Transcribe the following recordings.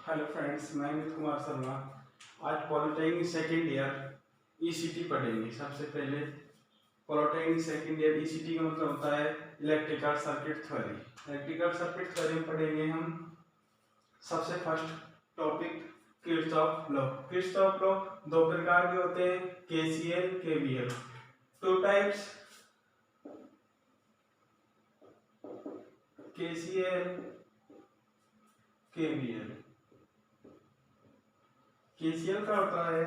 Hello friends, मैं अमित कुमार शर्मा। आज polytechnic second year ECT पढ़ेंगे। सबसे पहले पॉलिटेक्निक सेकेंड ईयर ईसीटी का मतलब होता है electrical circuit theory. Electrical circuit theory में पढ़ेंगे हम सबसे first topic Kirchhoff law. Kirchhoff law दो प्रकार के होते हैं, KCL KVL. Two types, KCL KVL. KCL का होता है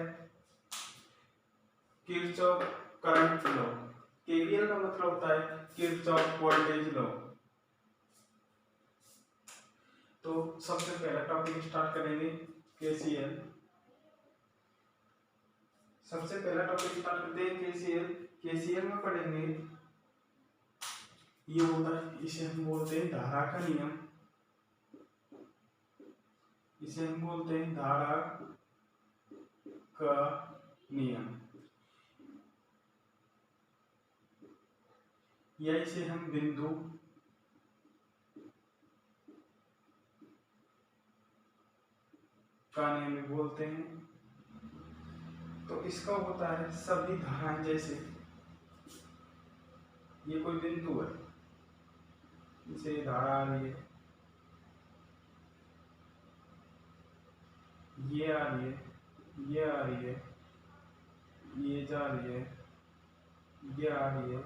किरचॉफ करंट लॉ। केवीएल का मतलब होता है किरचॉफ वोल्टेज लॉ। तो सबसे पहला टॉपिक स्टार्ट करेंगे केसीएल। सबसे पहला टॉपिक स्टार्ट करते हैं केसीएल। केसीएल में पढ़ेंगे, ये होता है, इसे हम बोलते हैं धारा का नियम। इसे हम बोलते हैं धारा का नियम, या इसे हम बिंदु का नियम भी बोलते हैं। तो इसका होता है सभी धाराएं, जैसे ये कोई बिंदु है, इसे धारा आ रही है, ये आ रही है, ये आ रही है, ये जा रही है, ये आ रही है,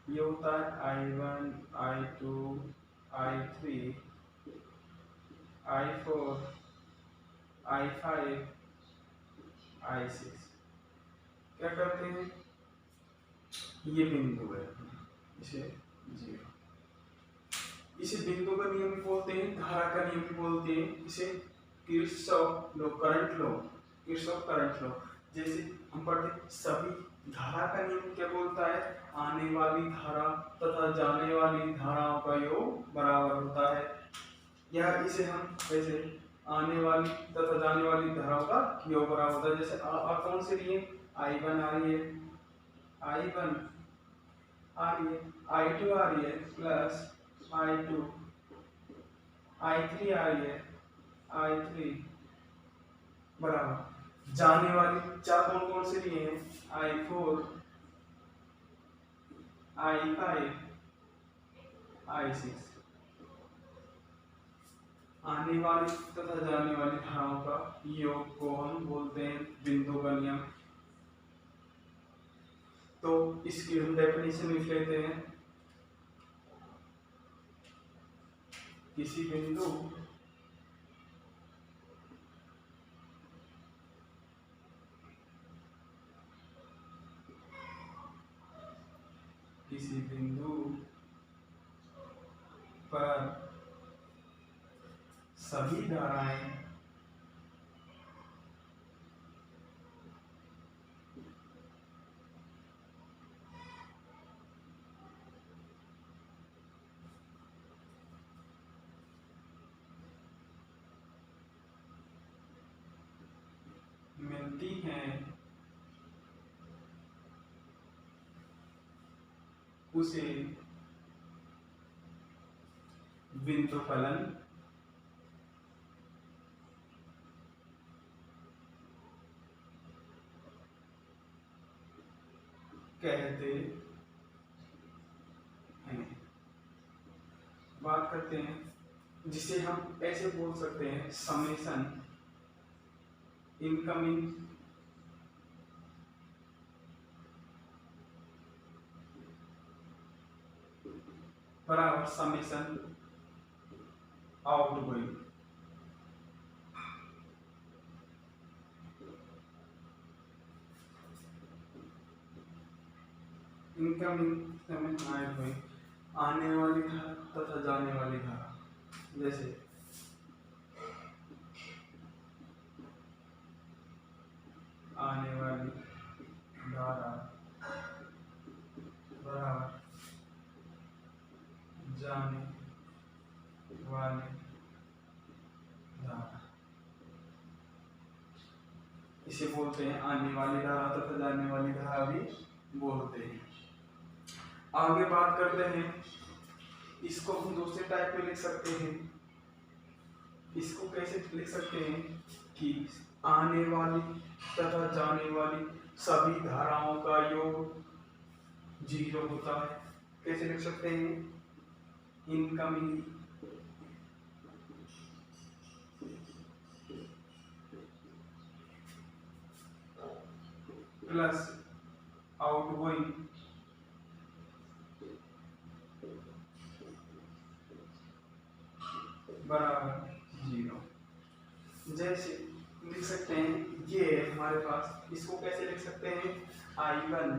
ये होता है I1 I2 I3 I4 I5 I6। क्या करते हैं, ये बिंदु है, इसे जीरो। इसे बिंदु का नियम भी बोलते हैं, धारा का नियम भी बोलते हैं। इसे Kirchhoff law, current law, Kirchhoff current law. जैसे हम पढ़ते सभी धारा का नियम क्या बोलता है, आने वाली धारा तथा जाने वाली धाराओं का योग बराबर होता है। या इसे हम जैसे आने वाली तथा जाने वाली धाराओं का योग बराबर होता है। जैसे कौन से लिए, I1 आ रही है, I1 आ रही है, I2 आ रही है, प्लस I2, I3 आ रही है, I3 बराबर जाने वाली चार कौन कौन से लिए हैं, I4 I5 I6। आने वाली तथा जाने वाली धाराओं का योग को हम बोलते हैं बिंदु का नियम। तो इसकी हम डेफिनेशन लिख लेते हैं। किसी बिंदु पर सभी धाराएं मिलती हैं, उसे बिंदु फलन कहते हैं। बात करते हैं, जिसे हम ऐसे बोल सकते हैं, समेशन इनकमिंग बराबर summation outgoing. Incoming summation outgoing, आने वाली धारा तथा जाने वाली धारा। जैसे आने वाली धारा बराबर जाने वाली धारा, इसे बोलते हैं आने वाली धारा तथा जाने वाली धारा भी बोलते हैं। आगे बात करते हैं, इसको हम दूसरे टाइप में लिख सकते हैं, इसको कैसे लिख सकते हैं कि आने वाली तथा जाने वाली सभी धाराओं का योग 0 होता है। कैसे लिख सकते हैं? इनकमिंग प्लस आउटगोइंग बराबर 0। जैसे लिख सकते हैं ये हमारे पास, इसको कैसे लिख सकते हैं? I1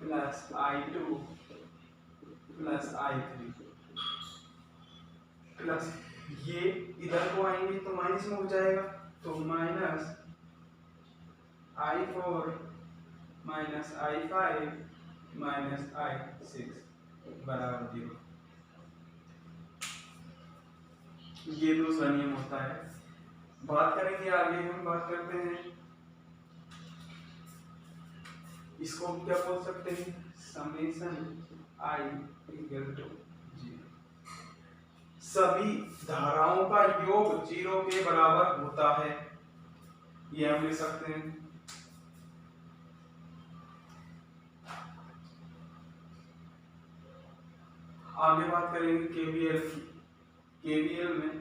plus I2 plus I3 plus ये इधर को आएंगे तो माइनस में हो जाएगा, तो minus I4 minus I5 minus I6 बराबर 0। ये दूसरा नियम होता है। बात करेंगे आगे, हम बात करते हैं इसको क्या बोल सकते हैं? Summation I equal to 0। सभी धाराओं का योग 0 के बराबर होता है, ये हम लिख सकते हैं। आगे बात करेंगे केवीएल की। केवीएल में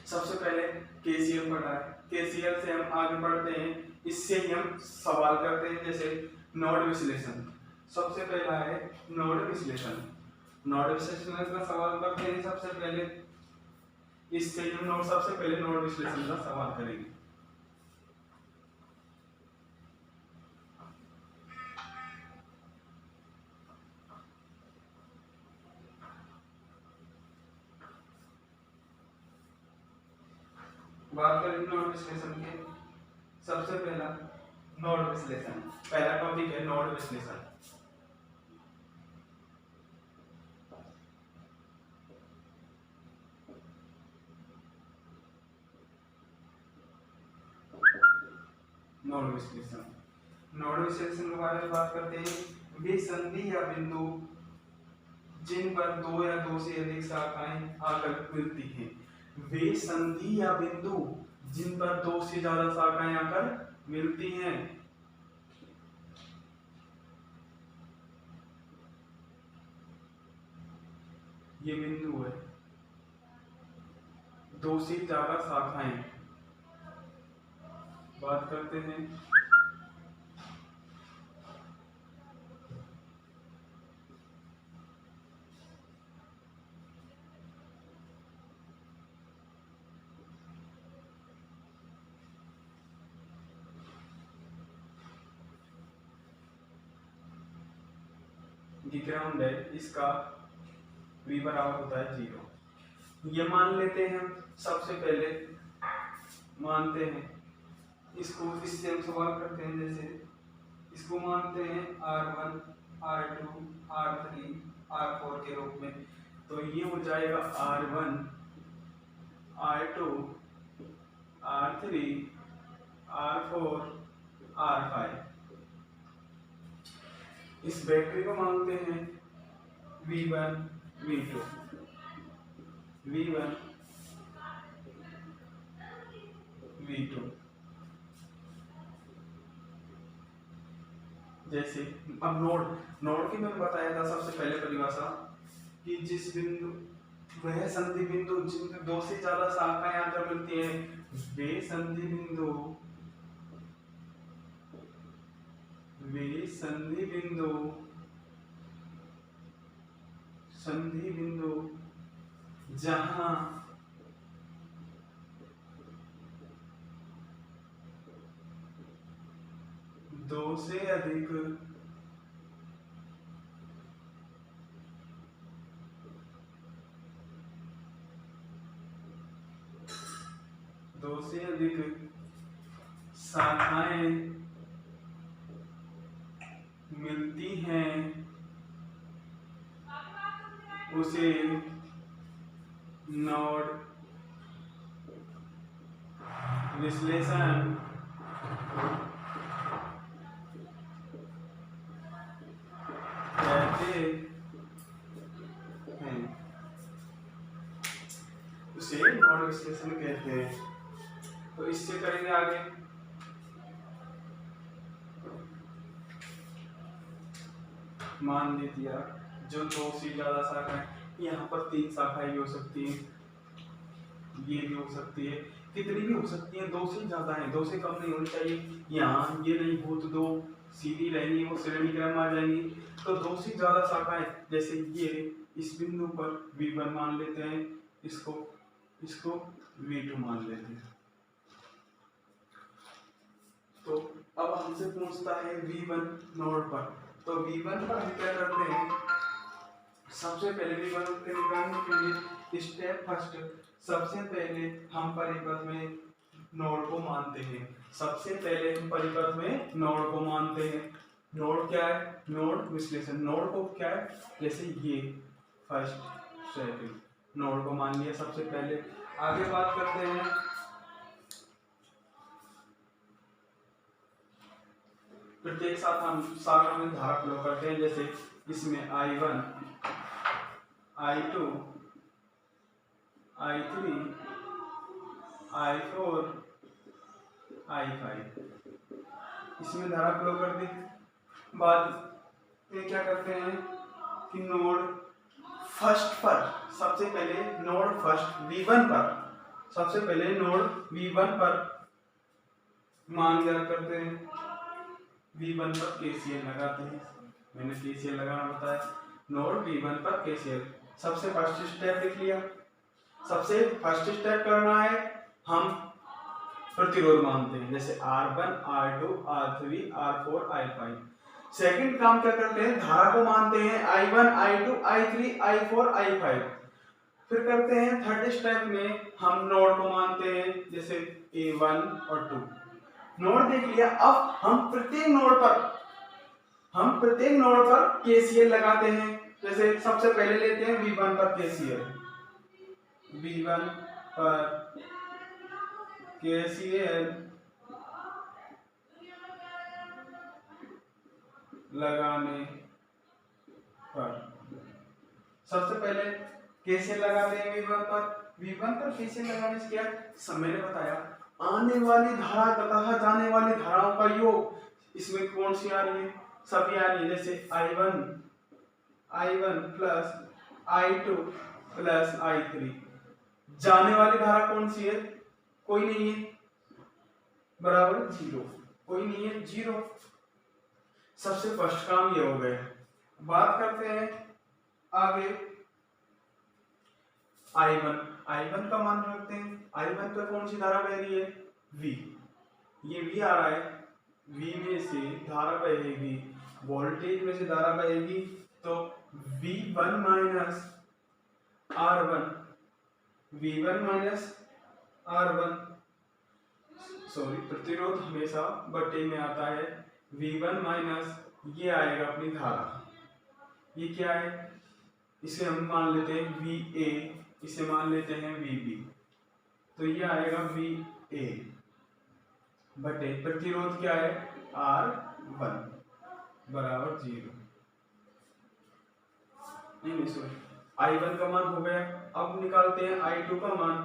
सबसे पहले केसीएल पढ़ा है, केसीएल से हम आगे बढ़ते हैं, इससे ही हम सवाल करते हैं। जैसे नोड विश्लेषण, सबसे पहला है नोड विश्लेषण। नोड विश्लेषण का सवाल करते हैं सबसे पहले, इससे हम नोड सबसे पहले नोड विश्लेषण का सवाल करेंगे। बात करेंगे नोड विश्लेषण के, सबसे पहला नोड विश्लेषण, पहला टॉपिक है नोड विश्लेषण। नोड विश्लेषण, नोड विश्लेषण के बारे में बात करते हैं। वे संधि या बिंदु जिन पर 2 या 2 से अधिक शाखाएं आकर मिलती हैं। वे संधि या बिंदु जिन पर 2 से ज्यादा शाखाएं आकर मिलती हैं। ये बिंदु है, 2 से ज्यादा शाखाएं। बात करते हैं ग्राउंड है, इसका v बराबर होता है 0। ये मान लेते हैं, सबसे पहले मानते हैं इसको, इससे हम सवाल करते हैं। जैसे इसको मानते हैं R1 R2 R3 R4 के रूप में, तो ये हो जाएगा R1 R2 R3 R4 R5। इस बैटरी को मानते हैं V1 V2 V1 V2। जैसे अब नोड की मैंने बताया था सबसे पहले परिभाषा कि जिस बिंदु, वह संधि बिंदु जिनमें 2 से ज्यादा शाखाएं आकर मिलती हैं, वे संधि बिंदु जहां 2 से अधिक शाखाएं मिलती हैं, उसे नोड विश्लेषण कहते हैं। नोड विश्लेषण कहते हैं। तो इससे करेंगे आगे। मान लीजिए जो दो से ज्यादा शाखाएं, यहाँ पर 3 शाखाएं भी हो सकती हैं, ये भी हो सकती है, कितनी भी हो सकती है, 2 से ज्यादा है, 2 से कम नहीं होनी चाहिए। यहाँ ये नहीं हो तो 2 सीधी रहेंगी, वो श्रेणी क्रम आ जाएंगी। तो 2 से ज्यादा शाखाएं, जैसे ये इस बिंदु पर V1 मान लेते हैं, इसको V2 मान लेते हैं। तो अब हमसे पूछता है V1 नोड पर, तो V1 पर हम क्या करते हैं, सबसे पहले V1 के निकालने के लिए स्टेप फर्स्ट, सबसे पहले हम परिपथ में नोड को मानते हैं। सबसे पहले हम परिपथ में नोड को मानते हैं। नोड क्या है, नोड विश्लेषण। नोड को क्या है, जैसे ये फर्स्ट सेकंड, नोड को मान लिया सबसे पहले। आगे बात करते हैं, प्रत्येक शाखा में धारा फ्लो करते हैं। जैसे इसमें I1, I2, I3, I4, I5, इसमें धारा फ्लो कर दी। बाद में क्या करते हैं कि नोड फर्स्ट पर, सबसे पहले नोड फर्स्ट V1 पर, सबसे पहले नोड V1 पर मान क्या करते हैं, V1 पर KCL लगाते हैं। मैंने KCL लगाना बताया। नोड V1 पर KCL, सबसे फर्स्ट स्टेप लिख लिया। सबसे फर्स्ट स्टेप करना है, हम प्रतिरोध मानते हैं, जैसे R1, R2, R3, R4, I5। Second काम क्या करते हैं, धारा को मानते हैं, I1, I2, I3, I4, I5। फिर करते हैं थर्ड स्टेप में हम नोड को मानते हैं, जैसे A1 और 2। नोड देख लिया। अब हम प्रत्येक नोड पर KCL लगाते हैं। जैसे सबसे पहले लेते हैं V1 पर KCL, V1 पर KCL लगाने पर, सबसे पहले KCL लगाते हैं V1 पर KCL लगाने से क्या, मैंने बताया आने वाली धारा तथा जाने वाली धाराओं का योग, इसमें कौन सी आ रही है, सभी आ रही है। जैसे I1 plus I2 plus I3, जाने वाली धारा कौन सी है, कोई नहीं है, बराबर 0, कोई नहीं है, 0। सबसे फर्स्ट काम ये हो गया। बात करते हैं आगे I1 का मान रखते हैं। I1 पर कौन सी धारा बह रही है, V, ये V आ रहा है, V में से धारा बहेगी, वोल्टेज में से धारा बहेगी, तो V1 माइनस R1, सॉरी, प्रतिरोध हमेशा बटे में आता है। V1 माइनस ये आएगा अपनी धारा, ये क्या है, इसे हम मान लेते हैं VA, इसे मान लेते हैं VB, तो ये आएगा VA बटे प्रतिरोध क्या है R1 बराबर 0। नहीं सॉरी, I1 का मान हो गया। अब निकालते हैं I2 का मान।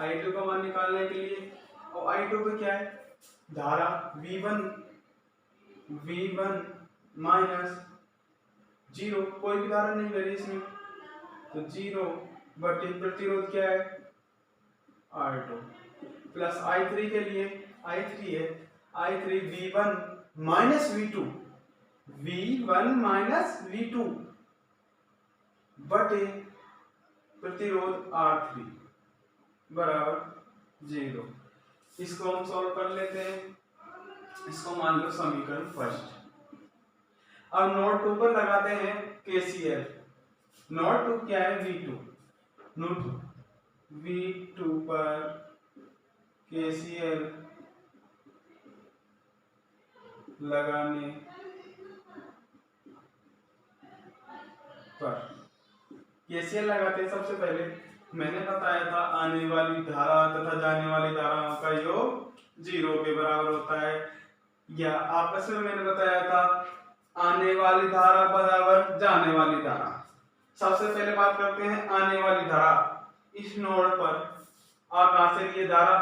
I2 का मान निकालने के लिए, और I2 पे क्या है, धारा V1 माइनस 0, कोई भी धारा नहीं बह रही इसमें, तो 0 बटे प्रतिरोध क्या है R2, प्लस I3 के लिए, I3 है, I3 V1 माइनस V2 बटे प्रतिरोध R3 बराबर 0। इसको हम सॉल्व कर लेते हैं, इसको मान लो समीकरण फर्स्ट। अब नोड 2 पर लगाते हैं KCL। नोड 2 क्या है, V2 पर KCL लगाने पर, KCL लगाते हैं सबसे पहले, मैंने बताया था आने वाली धारा तथा जाने वाली धाराओं का योग 0 के बराबर होता है, या आपस में मैंने बताया था आने वाली धारा बराबर जाने वाली धारा। सबसे पहले बात करते हैं आने वाली धारा। इस नोड पर कहां से लिए धारा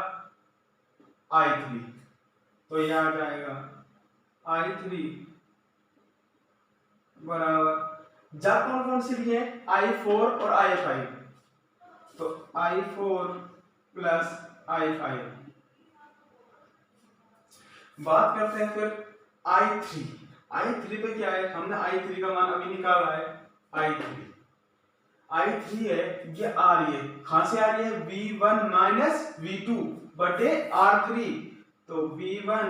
I3, तो यह आ जाएगा I3 बराबर जा कौन कौन सी लिए I4 और I5, तो I4 प्लस I5। बात करते हैं फिर I3। I3 पे क्या है, हमने I3 का मान अभी निकाला है। I3 है, ये आ रही है, कहां से आ रही है, V1 माइनस V2 बटे R3, तो V1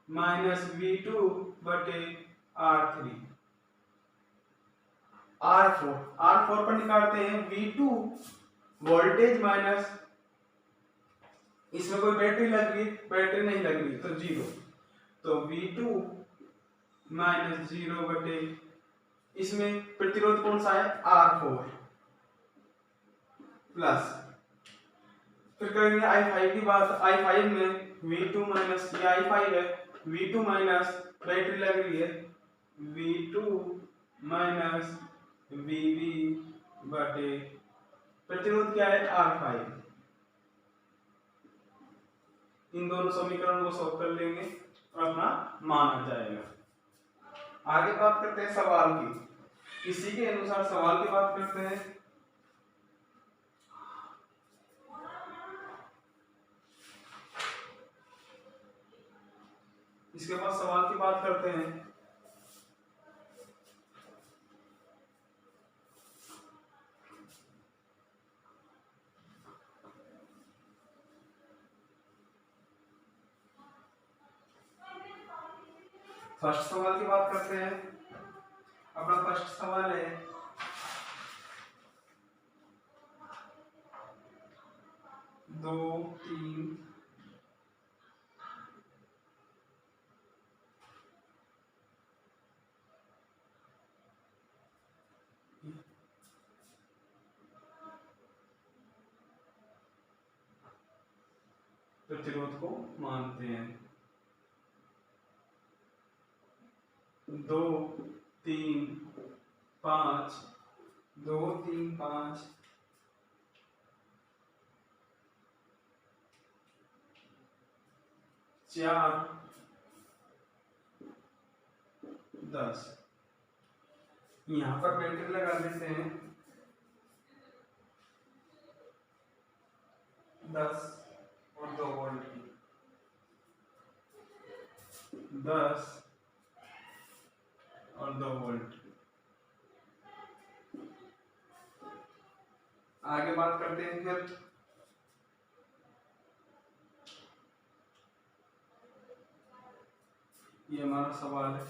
माइनस V2 बटे R3। R4 पर निकालते हैं V2 वोल्टेज माइनस, इसमें कोई बैटरी लग रही, बैटरी नहीं लग रही तो 0, तो V2 माइनस 0 बटे, इसमें प्रतिरोध कौन सा है R4 प्लस, फिर करेंगे I5 की बात। I5 में V2 माइनस, ये I5 है, V2 माइनस बैटरी लग रही है V2 माइनस VB बटे प्रतिरोध क्या है R5। इन दोनों समीकरण को सॉल्व कर लेंगे और अपना मान आ जाएगा। आगे बात करते हैं सवाल की, इसी के अनुसार सवाल की बात करते हैं। इसके बाद सवाल की बात करते हैं। फर्स्ट सवाल की बात करते हैं। अपना फर्स्ट सवाल है दो तीन प्रतिरोध को मानते हैं। 2 3 5 2 3 5 4 10। यहां पर बैटरी लगा देते हैं 10 और 2 वोल्ट की, 10 और 2 वोल्ट। आगे बात करते हैं फिर ये हमारा सवाल है।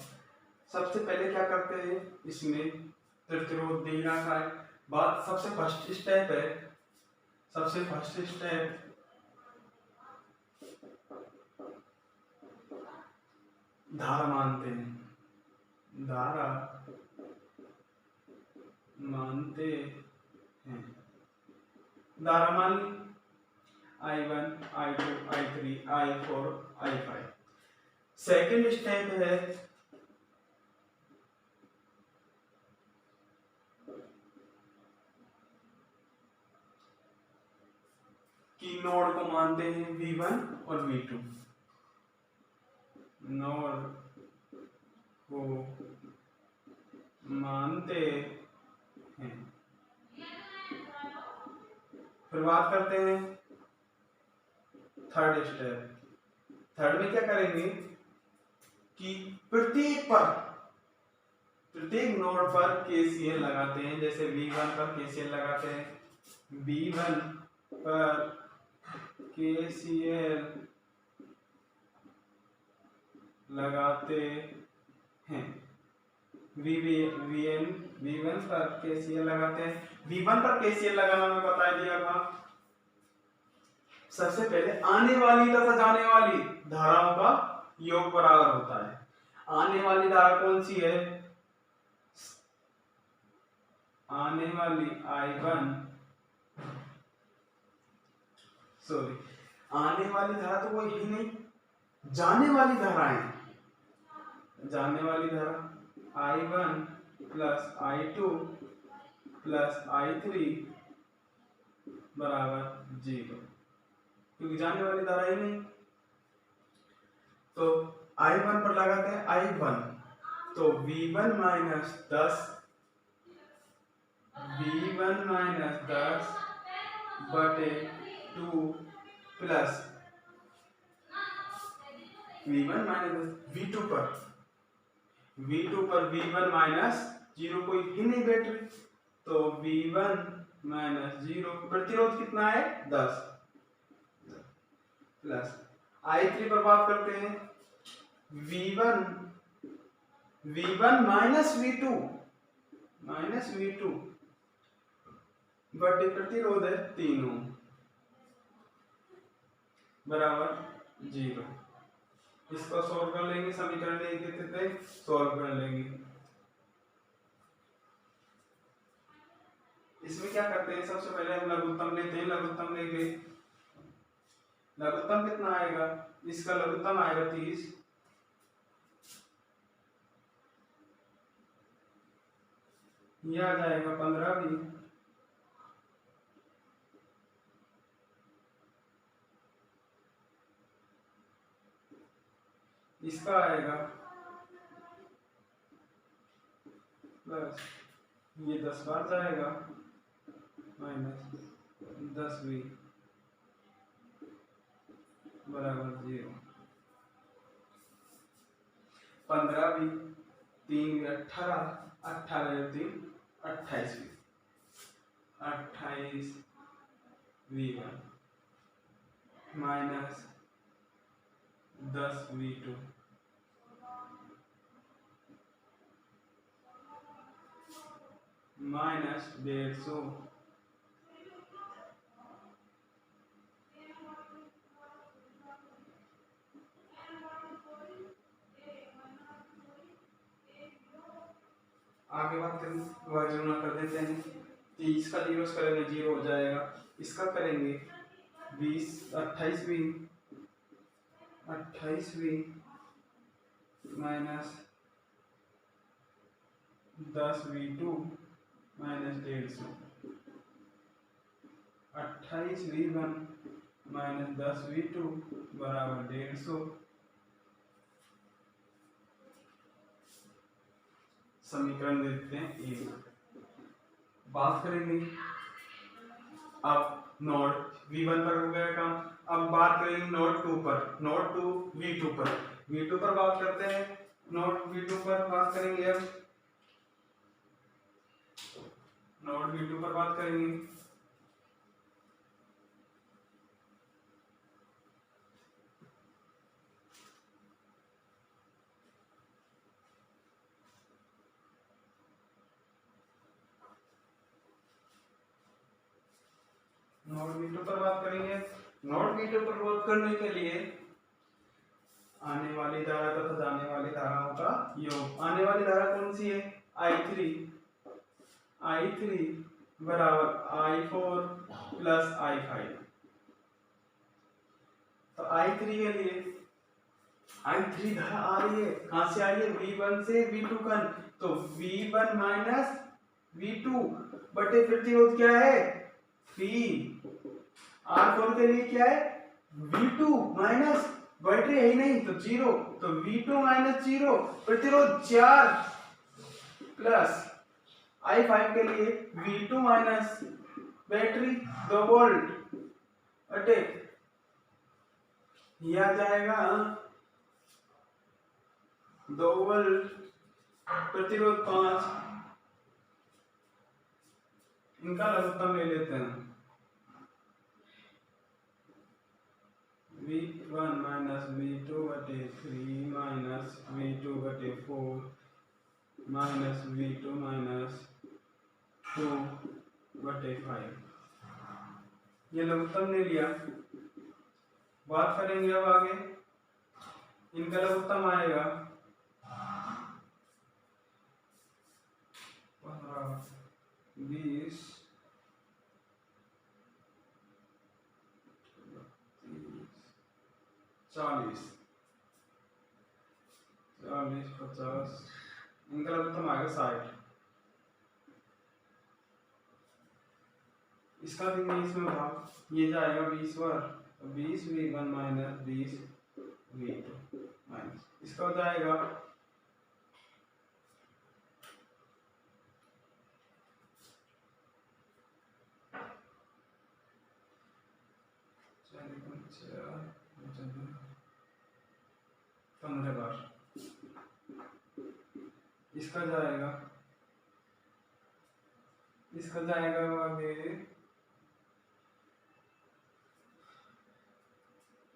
सबसे पहले क्या करते हैं, इसमें प्रतिरोध देना का है। बात सबसे फर्स्ट स्टेप है, सबसे फर्स्ट स्टेप धारा मानते हैं, धारा मानते हैं। धारा मान ली I1 I2 I3 I4 I5। Second step है कि नोड को मानते हैं V1 और V2, नोड को मानते हैं। फिर बात करते हैं थर्ड स्टेप। थर्ड में क्या करेंगे कि प्रत्येक नोड पर KCL लगाते हैं। जैसे V1 पर KCL लगाते हैं, V1 पर KCL लगाते हैं, V1 पर KCL लगाते हैं। V1 पर KCL लगाना मैं बता दिया था। सबसे पहले आने वाली तथा जाने वाली धाराओं का योग बराबर होता है। आने वाली धारा कौन सी है, आने वाली I1, सॉरी आने वाली धारा तो कोई ही नहीं, जाने वाली धाराएं, जाने वाली धारा I1 plus I2 plus I3 बराबर 0। क्योंकि जाने वाली धारा ही नहीं। तो I1 पर लगाते हैं I1, तो V1 माइनस 10 बटे 2 प्लस V1 माइनस V2 पर V1 माइनस 0 कोई ही नहीं बैटरी, तो V1 माइनस 0 प्रतिरोध कितना है 10 प्लस I3 पर बात करते हैं V1 माइनस V2 बटे प्रतिरोध है 3 ओम बराबर 0। इसको सॉल्व कर लेंगे, समीकरण देते सॉल्व कर लेंगे। इसमें क्या करते हैं, सबसे पहले हम लघुत्तम लेते हैं। लघुत्तम लेंगे, लघुत्तम कितना आएगा, इसका लघुत्तम आएगा 30, यह आ जाएगा 15 भी, इसका आएगा प्लस ये 10 बार जाएगा माइनस 10 भी बराबर 0। 15 भी 3 18 18 3 28 भी 28 V1 माइनस 10 V2 माइनस 150 आगे बात करें वर्जन कर देते हैं। 30 का यूज करेंगे 0 हो जाएगा, इसका करेंगे 20 28 भी minus 10 V2 minus 150 28 V1 minus 10 V2 बराबर 150। समीकरण देते हैं एक। बात करेंगे अब नोड V1 पर हो गया काम, अब बात करेंगे नोड 2 पर, नोड 2 V2 पर। V2 पर बात करते हैं, नोड V2 पर बात करेंगे। अब नोड V2 पर बात करेंगे, नोड V2 पर बात करेंगे। नोड V2 पर बात करने के लिए आने वाली धारा तथा जाने वाली धाराओं का योग। आने वाली धारा कौन सी है, I3 बराबर I4 प्लस I5। तो I3 के लिए I3 धारा आ रही है, कहां से आ रही है, V1 से V2 का, तो V1 माइनस V2 बटे प्रतिरोध क्या है 3। R4 के लिए क्या है V2 माइनस, बैटरी है ही नहीं तो 0, तो V2 माइनस 0 प्रतिरोध 4 प्लस I5 के लिए V2 माइनस बैटरी 2 वोल्ट बटे यह आ जाएगा 2 वोल्ट प्रतिरोध 5। इनका लघुत्तम ले लेते हैं, V1 माइनस V2 बटे 3 माइनस V2 बटे 4 माइनस V2 माइनस 2 बटे 5। ये लघुत्तम ले लिया। बात करेंगे अब आगे, इनका लघुत्तम आएगा 15 20 40 50, इनका लघुत्तम आएगा 60। इसका भी नहीं इसमें भाग, ये जाएगा 20 बार 20v1 माइनस 20v2 माइनस इसका हो जाएगा पंद्रह बार इसका जाएगा आगे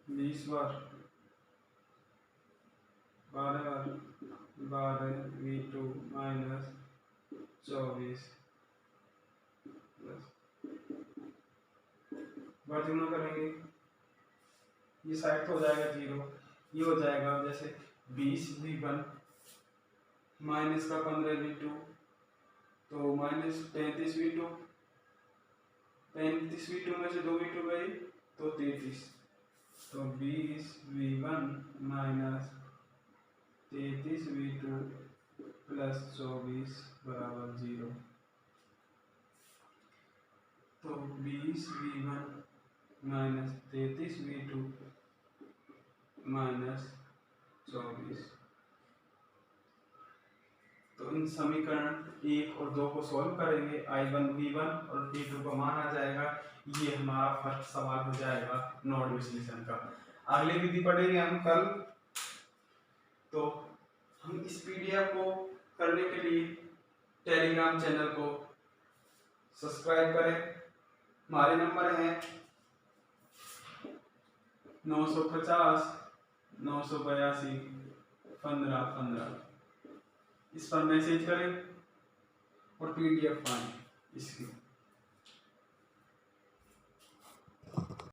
20 बार 12 बार 12v2 माइनस 24 बार गुना करेंगे ये साइड तो हो जाएगा 0, ये हो जाएगा जैसे 20v1 माइनस का 15v2 तो माइनस 35v2 में से 2v2 गई तो 33 तो 20v1 माइनस 33v2 प्लस 24 बराबर 0। तो 20v1 माइनस 33v2 माइनस 24। तो इन समीकरण 1 और 2 को सॉल्व करेंगे, I1 V1 और V2 का मान आ जाएगा। ये हमारा फर्स्ट सवाल हो जाएगा नोड विश्लेषण का। अगली विधि पढ़ेंगे हम कल। तो हम इस पीडीएफ को करने के लिए टेलीग्राम चैनल को सब्सक्राइब करें। हमारे नंबर हैं 950 982 1515। इस पर मैसेज करें और पीडीएफ पाएं इसकी।